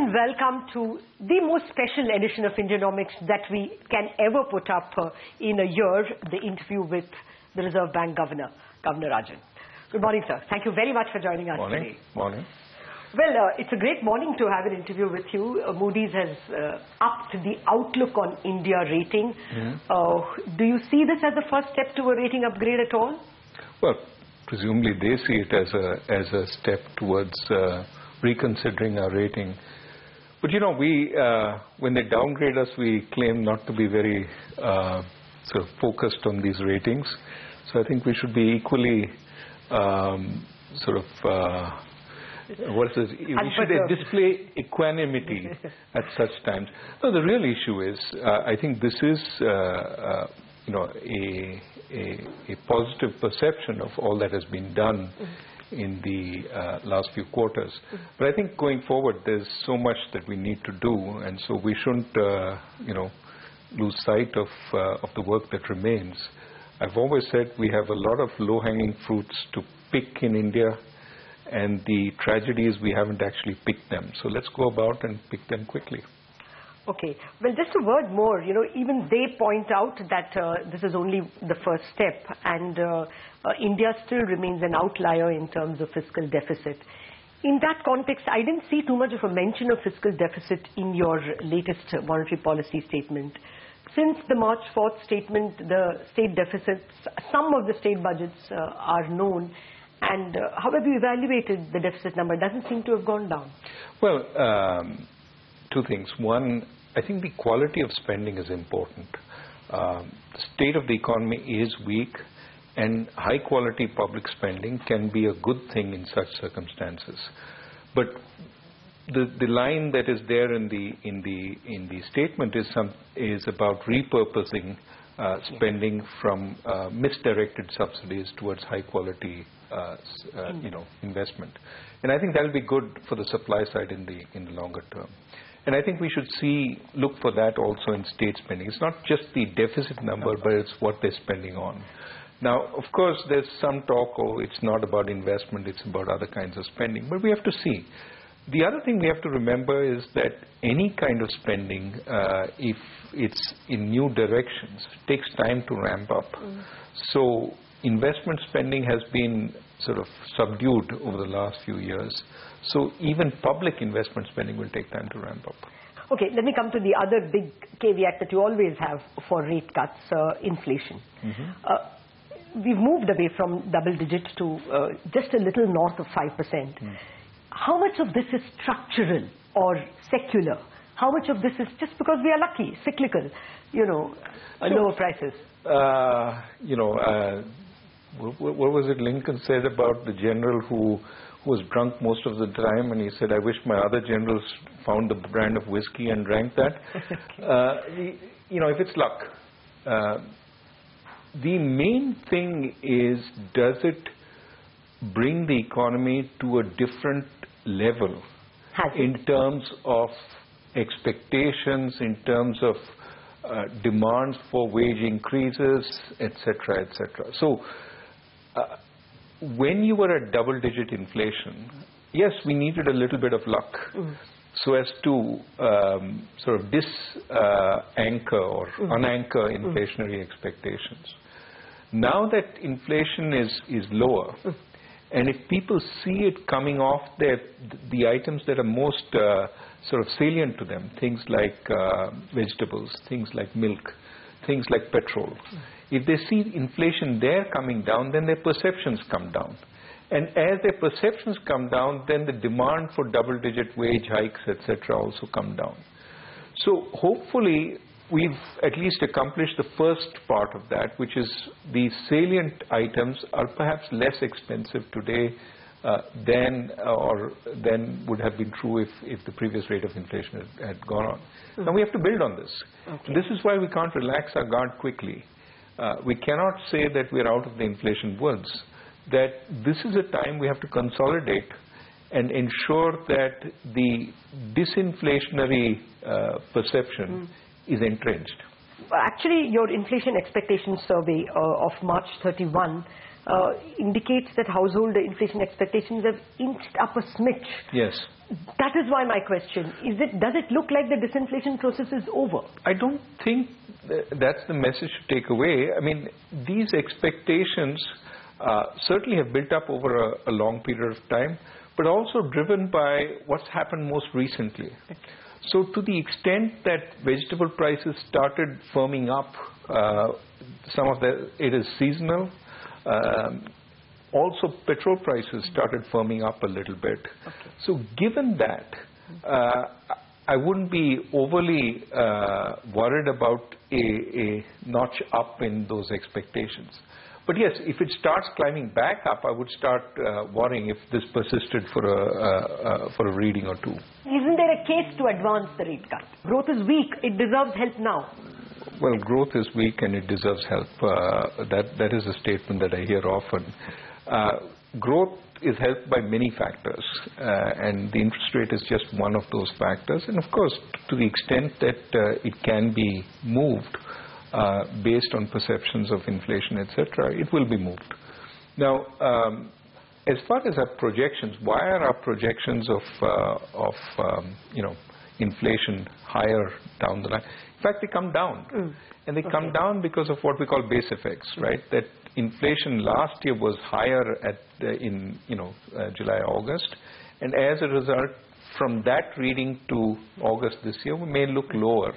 and welcome to the most special edition of Indianomics that we can ever put up in a year, the interview with the Reserve Bank Governor, Governor Rajan. Good morning, sir. Thank you very much for joining us today. Morning. Well, it's a great morning to have an interview with you. Moody's has upped the outlook on India rating. Do you see this as the first step to a rating upgrade at all? Well, presumably they see it as a step towards reconsidering our rating. But you know, when they downgrade us, we claim not to be very sort of focused on these ratings. So I think we should be equally we should display equanimity at such times. No, the real issue is, I think this is, a positive perception of all that has been done in the last few quarters. But I think going forward, there's so much that we need to do, and so we shouldn't, lose sight of the work that remains. I've always said we have a lot of low-hanging fruits to pick in India, and the tragedy is we haven't actually picked them. So let's go about and pick them quickly. Okay. Well, just a word more. Even they point out that this is only the first step, and India still remains an outlier in terms of fiscal deficit. In that context, I didn't see too much of a mention of fiscal deficit in your latest monetary policy statement. Since the March 4th statement, the state deficits, some of the state budgets are known. And how have you evaluated the deficit number? It doesn't seem to have gone down. Well, two things. One, I think the quality of spending is important. The state of the economy is weak, and high-quality public spending can be a good thing in such circumstances. But the line that is there in the statement is about repurposing spending from misdirected subsidies towards high-quality investment, and I think that will be good for the supply side in the longer term. And I think we should look for that also in state spending. It's not just the deficit number, but it's what they're spending on. Now, of course, there's some talk, it's not about investment, it's about other kinds of spending. But we have to see. The other thing we have to remember is that any kind of spending, if it's in new directions, takes time to ramp up. So investment spending has been sort of subdued over the last few years. So even public investment spending will take time to ramp up. Okay, let me come to the other big caveat that you always have for rate cuts, inflation. We've moved away from double digit to just a little north of 5%. How much of this is structural or secular? How much of this is just because we are lucky, cyclical, lower prices? What was it Lincoln said about the general who was drunk most of the time, and he said, I wish my other generals found the brand of whiskey and drank that. If it's luck. The main thing is, does it bring the economy to a different level in terms of expectations, in terms of demands for wage increases, etc., etc. So when you were at double-digit inflation, yes, we needed a little bit of luck so as to sort of anchor or unanchor inflationary expectations. Now that inflation is lower, and if people see it coming off the items that are most sort of salient to them, things like vegetables, things like milk, things like petrol, if they see inflation there coming down, then their perceptions come down. And as their perceptions come down, then the demand for double-digit wage hikes, etc., also come down. So hopefully we've at least accomplished the first part of that, which is the salient items are perhaps less expensive today than would have been true if the previous rate of inflation had gone on. Now we have to build on this. Okay. This is why we can't relax our guard quickly. We cannot say that we're out of the inflation woods, that this is a time we have to consolidate and ensure that the disinflationary perception is entrenched. Actually, your inflation expectation survey of March 31 indicates that household inflation expectations have inched up a smidge. Yes. That is why my question, does it look like the disinflation process is over? I don't think that's the message to take away. I mean, these expectations certainly have built up over a long period of time, but also driven by what's happened most recently. Okay. So to the extent that vegetable prices started firming up, it is seasonal. Also, petrol prices started firming up a little bit. Okay. So given that, I wouldn't be overly worried about a notch up in those expectations. But yes, if it starts climbing back up, I would start worrying if this persisted for a reading or two. Isn't there a case to advance the rate cut? Growth is weak. It deserves help now. Well, growth is weak and it deserves help. That is a statement that I hear often. Growth is helped by many factors, and the interest rate is just one of those factors. And of course, to the extent that it can be moved based on perceptions of inflation, etc., it will be moved. Now, as far as our projections, why are our projections of inflation higher down the line? In fact, they come down, and they come down because of what we call base effects, right? That inflation last year was higher in July, August, and as a result, from that reading to August this year, we may look lower,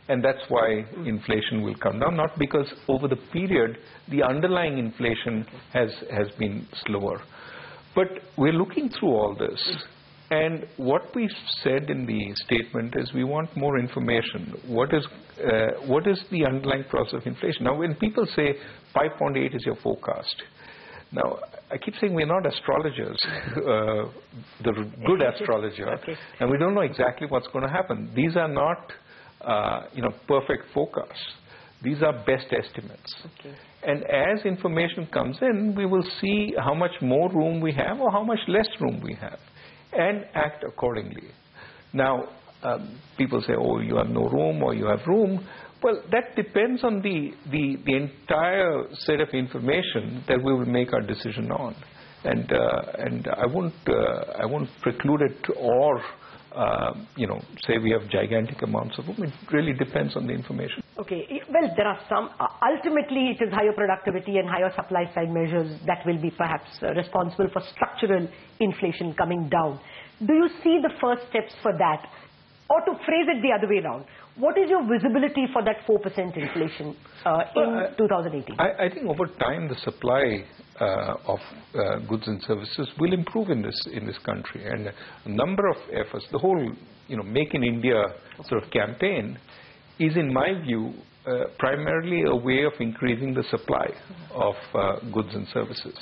and that's why inflation will come down. Not because over the period the underlying inflation has been slower, but we're looking through all this. And what we said in the statement is we want more information. What is the underlying process of inflation? Now, when people say 5.8 is your forecast, now I keep saying we're not astrologers, the good astrologer, and we don't know exactly what's going to happen. These are not perfect forecasts. These are best estimates. Okay. And as information comes in, we will see how much more room we have or how much less room we have, and act accordingly. Now, people say, oh, you have no room or you have room. Well, that depends on the entire set of information that we will make our decision on. And I won't preclude it or say we have gigantic amounts of room. It really depends on the information. Okay. Well, there are some. Ultimately, it is higher productivity and higher supply side measures that will be perhaps responsible for structural inflation coming down. Do you see the first steps for that? Or to phrase it the other way around, what is your visibility for that 4% inflation in 2018? I think over time the supply of goods and services will improve in this country, and a number of efforts, the whole Make in India sort of campaign is, in my view, primarily a way of increasing the supply of goods and services.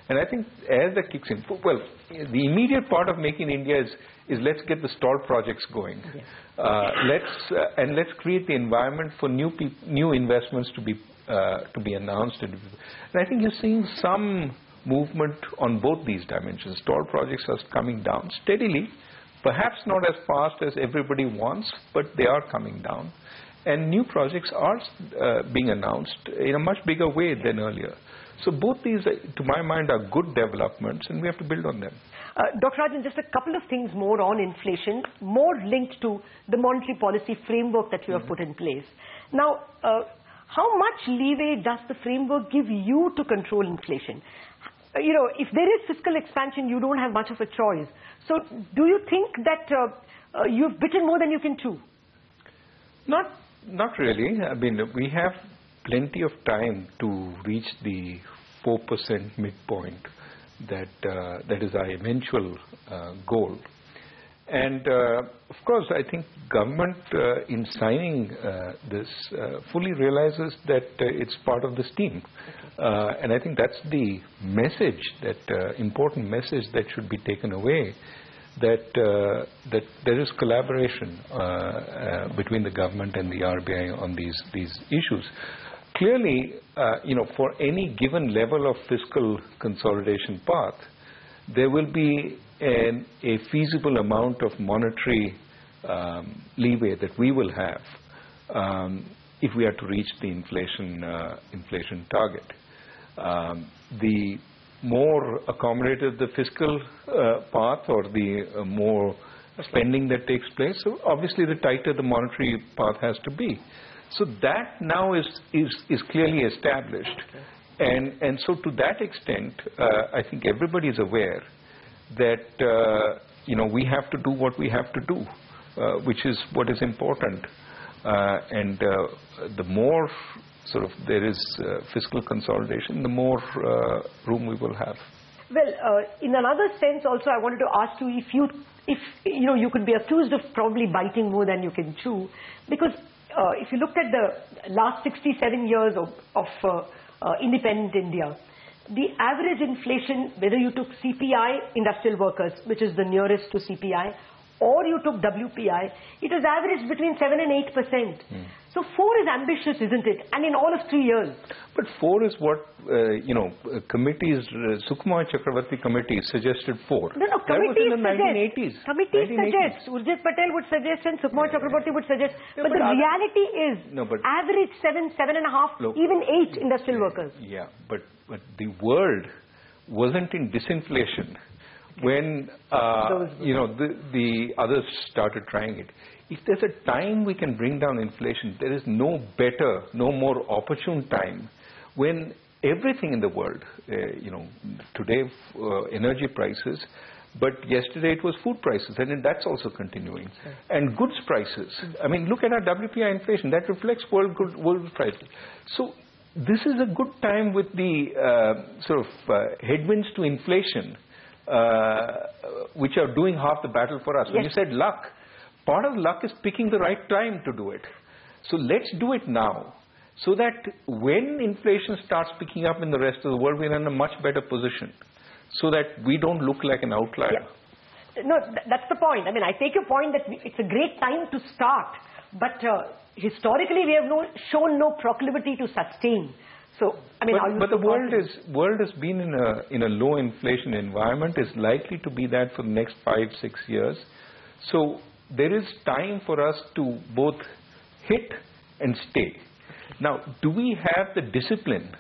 And I think as that kicks in, well, the immediate part of Make in India is let's get the stalled projects going. Yes. Let's create the environment for new investments to be announced. And I think you're seeing some movement on both these dimensions. Stalled projects are coming down steadily, perhaps not as fast as everybody wants, but they are coming down. And new projects are being announced in a much bigger way than earlier. So both these, to my mind, are good developments, and we have to build on them. Dr. Rajan, just a couple of things more on inflation, more linked to the monetary policy framework that you have put in place. Now, how much leeway does the framework give you to control inflation? If there is fiscal expansion, you don't have much of a choice. So do you think that you've bitten more than you can chew? Not really. I mean, we have plenty of time to reach the 4% midpoint that is our eventual goal. And of course, I think government in signing this fully realizes that it's part of the scheme. And I think that's the message, that important message that should be taken away, that there is collaboration between the government and the RBI on these issues. Clearly, for any given level of fiscal consolidation path, there will be a feasible amount of monetary leeway that we will have if we are to reach the inflation target. The more accommodative the fiscal path or the more spending that takes place, so obviously the tighter the monetary path has to be. So that now is clearly established. And so to that extent, I think everybody is aware that, we have to do what we have to do, which is what is important. And the more sort of there is fiscal consolidation, the more room we will have. Well, in another sense also, I wanted to ask you if you could be accused of probably biting more than you can chew, because if you looked at the last 67 years of independent India, the average inflation, whether you took CPI, industrial workers, which is the nearest to CPI, or you took WPI, it was averaged between 7 and 8%. So 4 is ambitious, isn't it? And in all of 3 years. But 4 is what, committees, Sukhma Chakravarti committee suggested 4. No, committees in the 1980s. Committees suggest. Urjit Patel would suggest and Sukhma Chakravarti would suggest. But the reality is average 7, 7.5, even 8 industrial workers. Yeah, but the world wasn't in disinflation when the others started trying it. If there's a time we can bring down inflation, there is no better, no more opportune time when everything in the world, today energy prices, but yesterday it was food prices, and that's also continuing. And goods prices. I mean, look at our WPI inflation. That reflects world prices. So this is a good time with the headwinds to inflation, which are doing half the battle for us. When you said luck, part of luck is picking the right time to do it. So let's do it now, so that when inflation starts picking up in the rest of the world, we're in a much better position, so that we don't look like an outlier. Yeah. No, that's the point. I mean, I take your point that it's a great time to start, but historically we have shown no proclivity to sustain. So, I mean, but the world has been in a low inflation environment, is likely to be that for the next 5-6 years. So there is time for us to both hit and stay. Now, do we have the discipline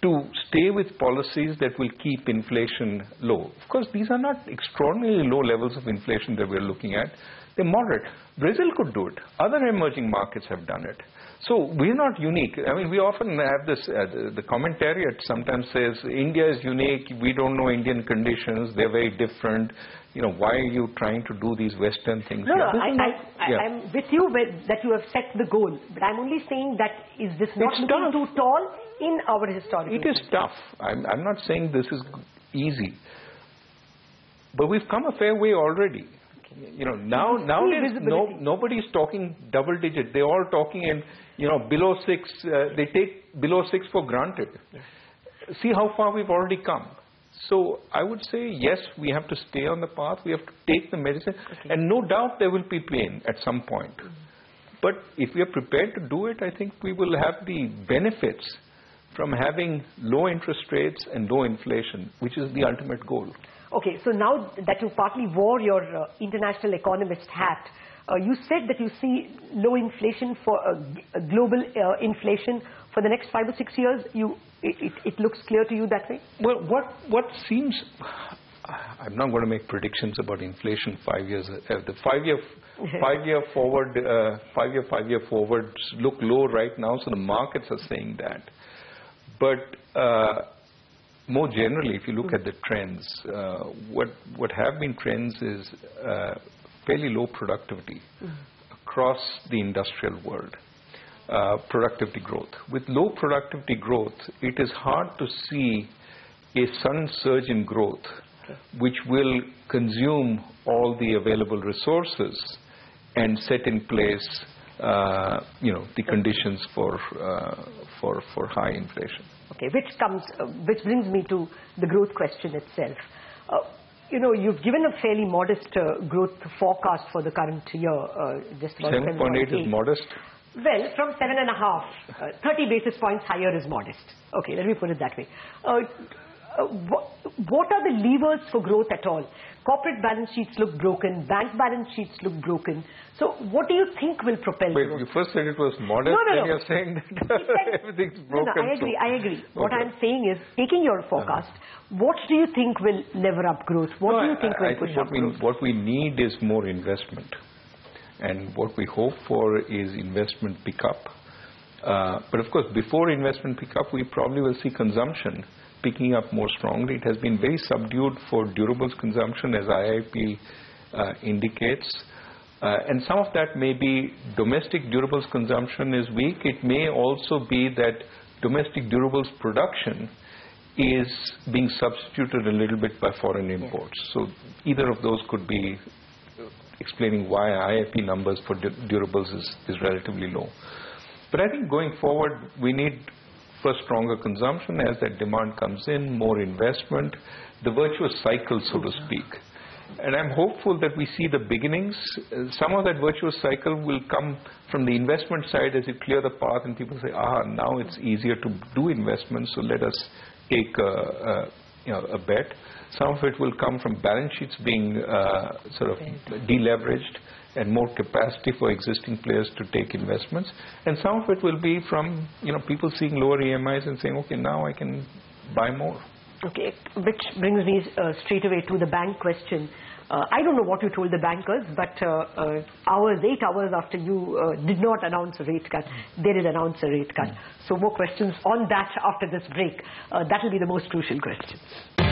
to stay with policies that will keep inflation low? Of course, these are not extraordinarily low levels of inflation that we're looking at. They're moderate. Brazil could do it. Other emerging markets have done it. So we're not unique. I mean, we often have this, the commentariat sometimes says, India is unique, we don't know Indian conditions, they're very different. Why are you trying to do these Western things? No, I'm with you that you have set the goal. But I'm only saying that is this not looking too tall in our historical It is tough. I'm not saying this is easy. But we've come a fair way already. Nowadays nobody's talking double digit. They're all talking in, below 6. They take below 6 for granted. See how far we've already come. So I would say, yes, we have to stay on the path. We have to take the medicine. And no doubt there will be pain at some point. But if we are prepared to do it, I think we will have the benefits from having low interest rates and low inflation, which is the ultimate goal. Okay, so now that you partly wore your international economist hat, you said that you see low inflation for global inflation for the next 5 or 6 years. It looks clear to you that way? Well, what seems, I'm not going to make predictions about inflation 5 years. The 5-year forwards look low right now, so the markets are saying that. But more generally, if you look at the trends, what have been trends is fairly low productivity across the industrial world. Productivity growth. With low productivity growth, it is hard to see a sudden surge in growth, which will consume all the available resources and set in place, the conditions for high inflation. Okay, which brings me to the growth question itself. You've given a fairly modest growth forecast for the current year. Just 7.8 is modest. Well, from 7.5, 30 basis points higher is modest. Okay, let me put it that way. what are the levers for growth at all? Corporate balance sheets look broken, bank balance sheets look broken. So what do you think will propel growth? You first said it was modest, then you're saying that everything's broken. No, I agree. Okay. What I'm saying is, taking your forecast, what do you think will lever up growth? What do you think will push up growth? What we need is more investment. And what we hope for is investment pickup. But of course, before investment pickup, we probably will see consumption picking up more strongly. It has been very subdued for durables consumption, as IIP indicates. And some of that may be domestic durables consumption is weak. It may also be that domestic durables production is being substituted a little bit by foreign imports. So either of those could be explaining why IIP numbers for durables is relatively low. But I think going forward, we need first stronger consumption as that demand comes in, more investment, the virtuous cycle, so to speak. And I'm hopeful that we see the beginnings. Some of that virtuous cycle will come from the investment side as you clear the path and people say, now it's easier to do investments, so let us take a bet. Some of it will come from balance sheets being sort of deleveraged and more capacity for existing players to take investments. And some of it will be from people seeing lower EMIs and saying, okay, now I can buy more. Okay, which brings me straight away to the bank question. I don't know what you told the bankers, but 8 hours after you did not announce a rate cut, they did announce a rate cut. So more questions on that after this break. That will be the most crucial question.